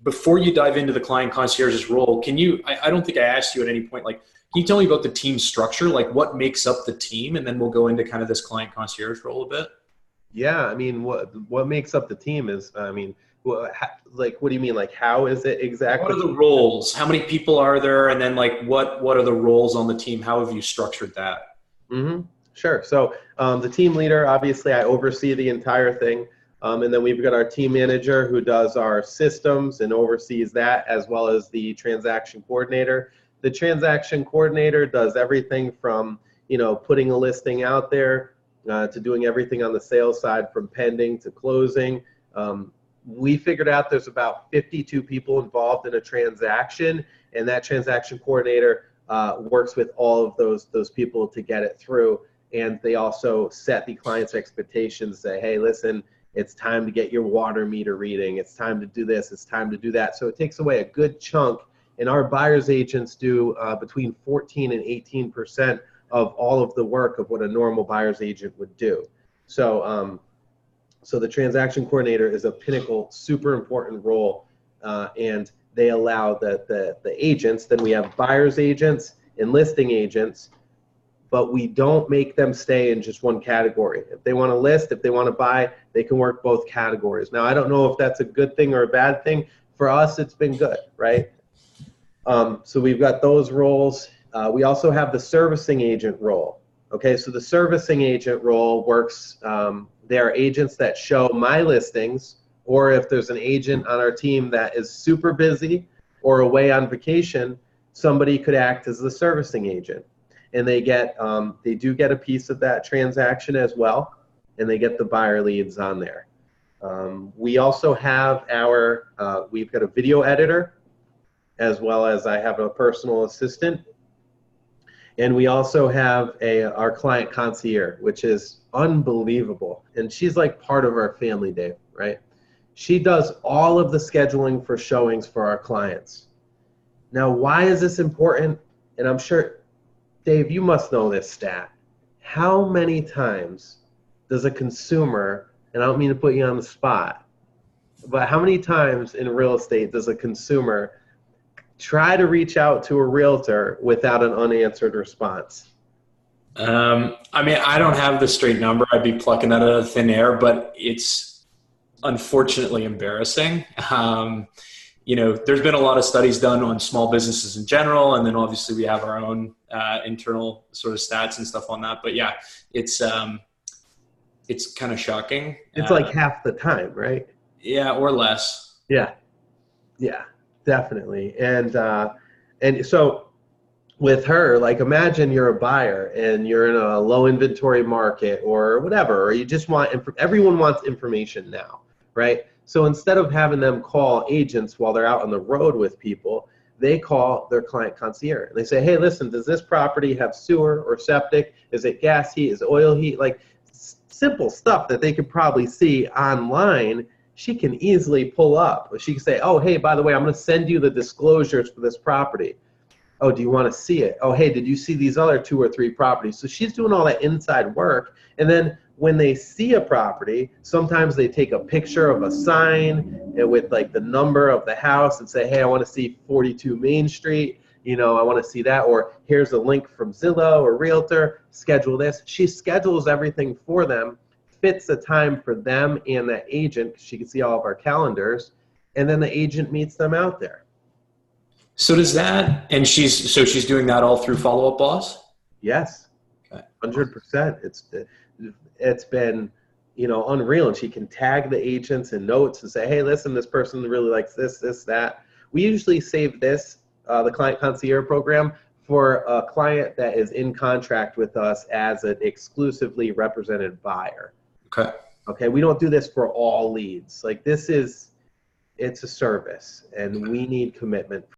before you dive into the client concierge's role, can you, I don't think I asked you at any point, like, can you tell me about the team structure? Like what makes up the team? And then we'll go into kind of this client concierge role a bit. Yeah, I mean, what makes up the team is, I mean, like, what do you mean? Like, how is it What exactly? are the roles? How many people are there? And then like, what are the roles on the team? How have you structured that? Mm-hmm. Sure. So the team leader, obviously, I oversee the entire thing. And then we've got our team manager who does our systems and oversees that, as well as the transaction coordinator. The transaction coordinator does everything from, putting a listing out there to doing everything on the sales side, from pending to closing. We figured out there's about 52 people involved in a transaction, and that transaction coordinator works with all of those people to get it through. And they also set the client's expectations, say, hey, listen, it's time to get your water meter reading. It's time to do this. It's time to do that. So it takes away a good chunk. And our buyer's agents do between 14 and 18% of all of the work of what a normal buyer's agent would do. So, so the transaction coordinator is a pinnacle, super important role, and they allow the agents. Then we have buyer's agents and listing agents, but we don't make them stay in just one category. If they want to list, if they want to buy, they can work both categories. Now, I don't know if that's a good thing or a bad thing. For us, it's been good, right? So we've got those roles. We also have the servicing agent role. Okay, so the servicing agent role works, they are agents that show my listings, or if there's an agent on our team that is super busy or away on vacation, somebody could act as the servicing agent. And they do get a piece of that transaction as well, and they get the buyer leads on there. We also have we've got a video editor, as well as I have a personal assistant. And we also have our client concierge, which is unbelievable. And she's like part of our family, Dave, right? She does all of the scheduling for showings for our clients. Now, why is this important? And I'm sure, Dave, you must know this stat. How many times does a consumer, and I don't mean to put you on the spot, but how many times in real estate does a consumer try to reach out to a realtor without an unanswered response? I mean, I don't have the straight number. I'd be plucking that out of thin air, but it's unfortunately embarrassing. There's been a lot of studies done on small businesses in general, and then obviously we have our own internal sort of stats and stuff on that. But yeah, it's kind of shocking. It's like half the time, right? Yeah, or less. Yeah, definitely. And so with her, like, imagine you're a buyer and you're in a low inventory market or whatever, or you just want, everyone wants information now, right? So instead of having them call agents while they're out on the road with people, they call their client concierge. And they say, hey, listen, does this property have sewer or septic? Is it gas heat? Is it oil heat? Like simple stuff that they could probably see online, she can easily pull up. She can say, oh, hey, by the way, I'm going to send you the disclosures for this property. Oh, do you want to see it? Oh, hey, did you see these other 2 or 3 properties? So she's doing all that inside work. And then when they see a property, sometimes they take a picture of a sign with like the number of the house and say, hey, I want to see 42 Main Street. I want to see that. Or here's a link from Zillow or Realtor. Schedule this. She schedules everything for them, fits a time for them and that agent, because she can see all of our calendars. And then the agent meets them out there. So does that, and she's doing that all through Follow Up Boss? Yes, 100%. It's been, unreal. And she can tag the agents in notes and say, hey, listen, this person really likes this, that. We usually save this, the client concierge program, for a client that is in contract with us as an exclusively represented buyer. Okay. We don't do this for all leads. Like it's a service, and we need commitment